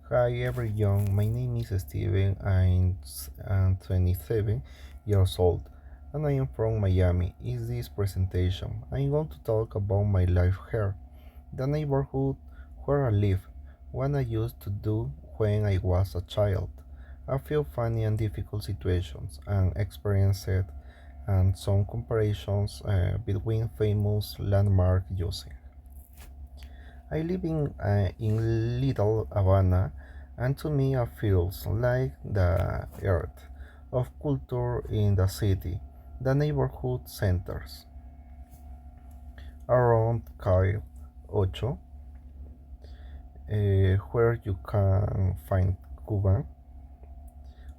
Hi everyone, my name is Steven. I'm 27 years old and I am from Miami. In this presentation, I'm going to talk about my life here, the neighborhood where I live, what I used to do when I was a child, a few funny and difficult situations and experiences, and some comparisons between famous landmark using. I live in Little Havana, and to me it feels like the earth of culture in the city, the neighborhood centers. Around Calle 8, where you can find Cuban,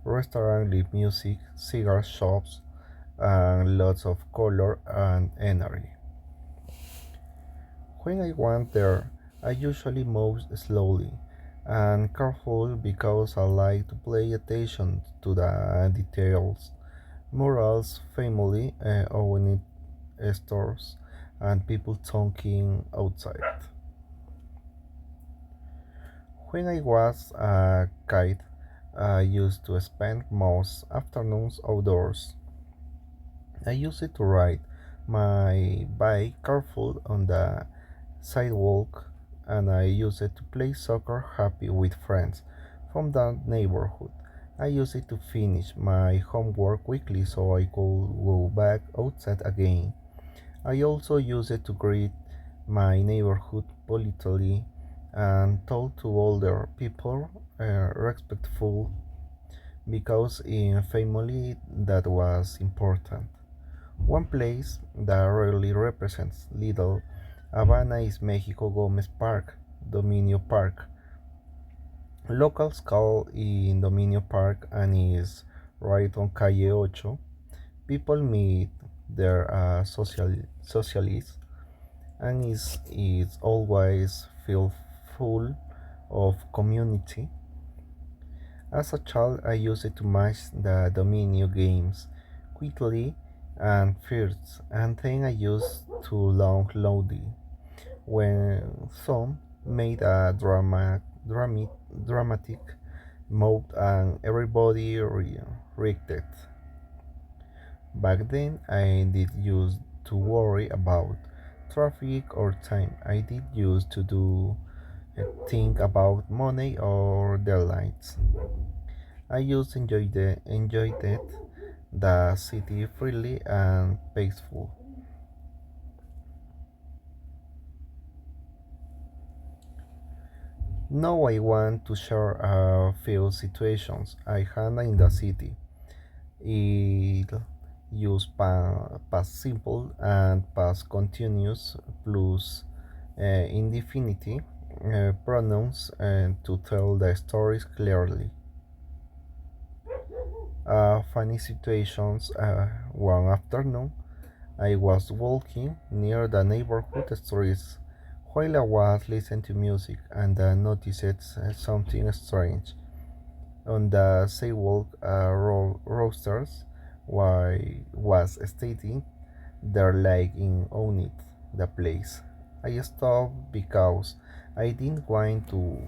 restaurant live music, cigar shops, and lots of color and energy. When I went there, I usually move slowly and careful because I like to pay attention to the details. Murals, family owned stores, and people talking outside. When I was a kid, I used to spend most afternoons outdoors. I used to ride my bike careful on the sidewalk, and I used it to play soccer happy with friends from the neighborhood. I used it to finish my homework quickly so I could go back outside again. I also used it to greet my neighborhood politely and talk to older people respectful because in family that was important. One place that really represents Little Havana is Mexico Gomez Park, Dominio Park. Locals call it Dominio Park and is right on Calle 8. People meet there as socialists and is always feel full of community. As a child, I used to match the Dominio games quickly and first, and then I used to long loudly when some made a dramatic move and everybody reacted. Back then, I did use to worry about traffic or time. I did use to do think about money or deadlines. I just enjoyed it, the city freely and peaceful. Now I want to share a few situations I had in the city. It use past simple and past continuous plus indefinite pronouns to tell the stories clearly. Funny situations. One afternoon, I was walking near the neighborhood streets while I was listening to music and I noticed something strange. On the sidewalk, roasters was stating their like in own it, the place. I stopped because I didn't want to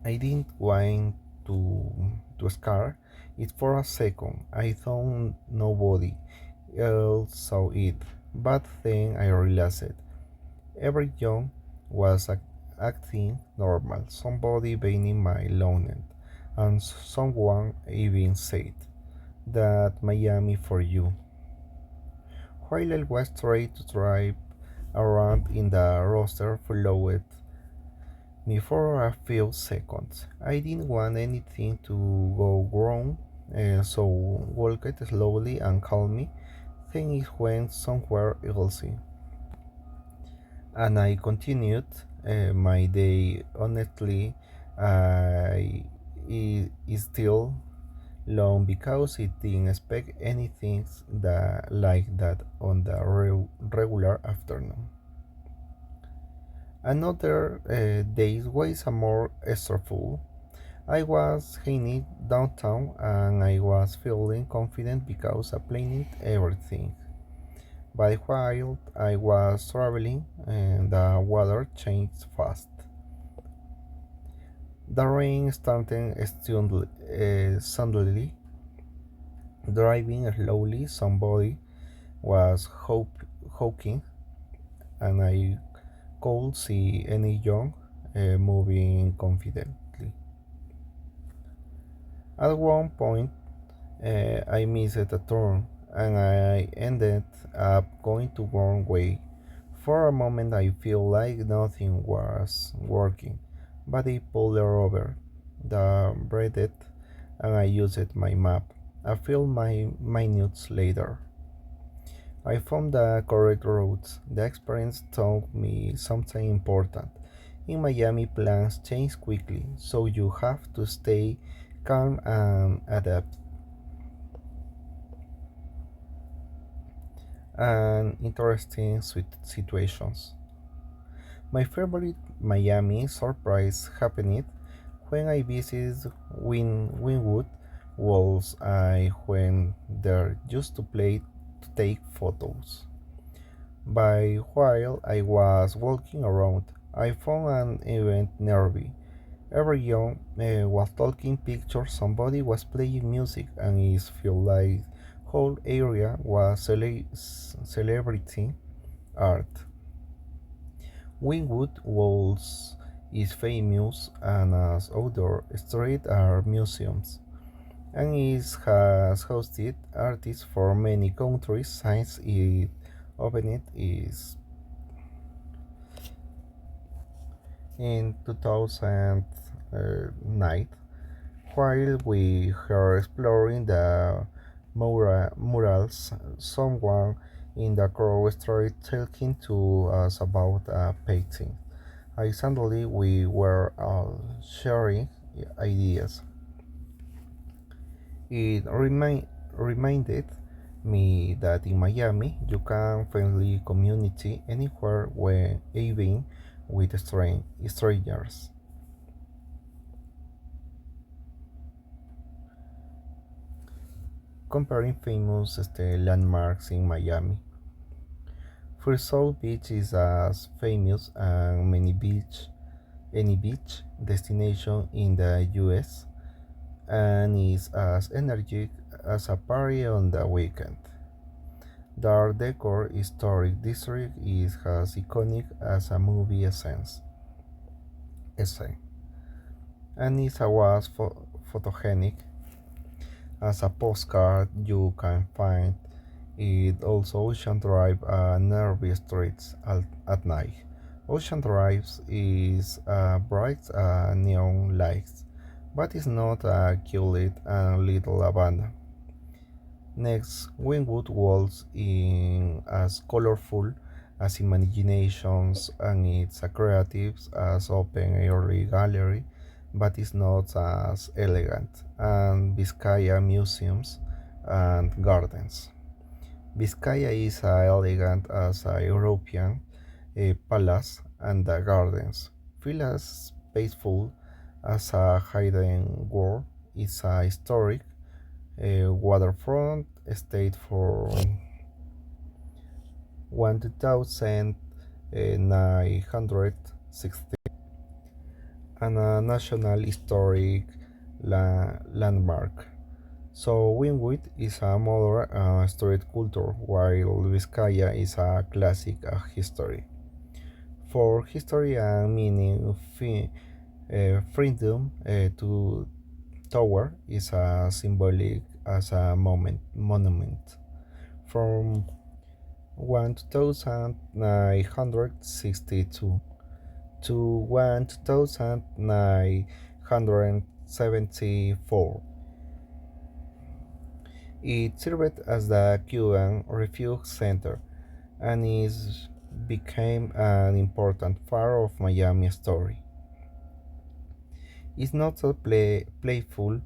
I didn't want to scare it for a second. I thought nobody else saw it, but then I realized everyone was acting normal. Somebody being my lawn, and someone even said that Miami for you. While I was trying to drive around in the roster followed me for a few seconds. I didn't want anything to go wrong, so walked slowly and calmly. Then it went somewhere else, and I continued my day. Honestly, I is still long because it didn't expect anything like that on the regular afternoon. Another day was a more stressful. I was heading downtown and I was feeling confident because I planned everything. But while I was traveling, the weather changed fast. The rain started suddenly, driving slowly. Somebody was hawking, and I could see any young moving confidently. At one point, I missed a turn, and I ended up going the wrong way. For a moment, I feel like nothing was working, but I pulled her over, the breathed, and I used my map. A few minutes later, I found the correct routes. The experience taught me something important. In Miami, plans change quickly, so you have to stay calm and adapt. And interesting situations. My favorite Miami surprise happened when I visited Wynwood Walls. I went there just to play to take photos. By while I was walking around, I found an event nearby. Everyone was taking pictures, somebody was playing music, and it felt like whole area was celebrating art. Wynwood Walls is famous and as outdoor street art museums, and it has hosted artists from many countries since it opened is in 2009. While we were exploring the murals, someone in the crowd started talking to us about a painting. I suddenly we were all sharing ideas. It reminded me that in Miami you can find community anywhere when even with strangers. Comparing famous landmarks in Miami. First South Beach is as famous as any beach destination in the US and is as energetic as a party on the weekend. The Art Deco historic district is as iconic as a movie essay, and is as photogenic as a postcard you can find. It also Ocean Drive nervy streets at night. Ocean Drive is bright neon lights, but it's not a cute and little abandoned. Next, Wynwood Walls in as colorful as imaginations and it's a creative as open air gallery, but it's not as elegant. And Vizcaya museums and gardens. Vizcaya is as elegant as a European palace, and the gardens feel as peaceful as a hidden world. It's a historic waterfront estate for 1960 and a national historic landmark. So Wynwood is a modern street culture, while Vizcaya is a classic history. For history and meaning, freedom to tower is a symbolic as a monument. From 1962 to 1974. It served as the Cuban Refuge Center and is became an important part of Miami story. It's not so playful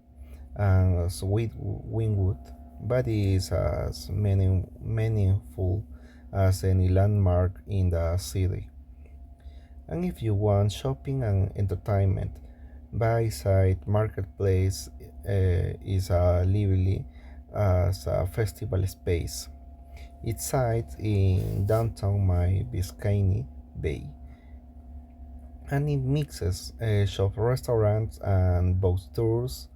as with Wynwood, but is as meaningful as any landmark in the city. And if you want shopping and entertainment, Bayside Marketplace is a lively as a festival space. It sits in downtown my Biscayne Bay and it mixes shop restaurants and boat tours.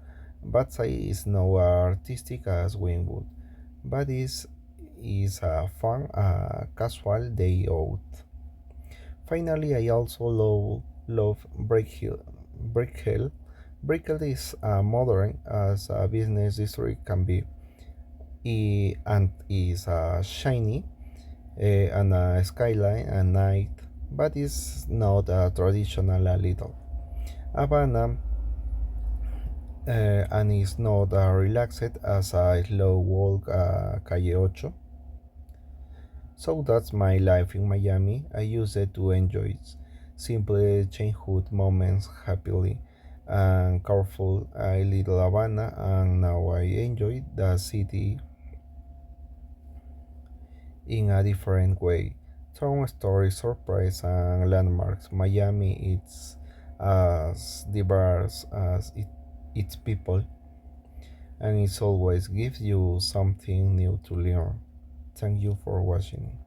Batsai is not artistic as Wynwood, but is a fun, casual day out. Finally, I also love Brick Hill. Brick Hill is modern as a business district can be, and is shiny and a skyline at night, but it's not a traditional a little. Havana and is not relaxed as a slow walk Calle Ocho. So that's my life in Miami. I use it to enjoy simple childhood moments happily and careful a little Havana, and now I enjoy the city in a different way. Town stories, surprise, and landmarks. Miami is as diverse as its people, and it always gives you something new to learn. Thank you for watching.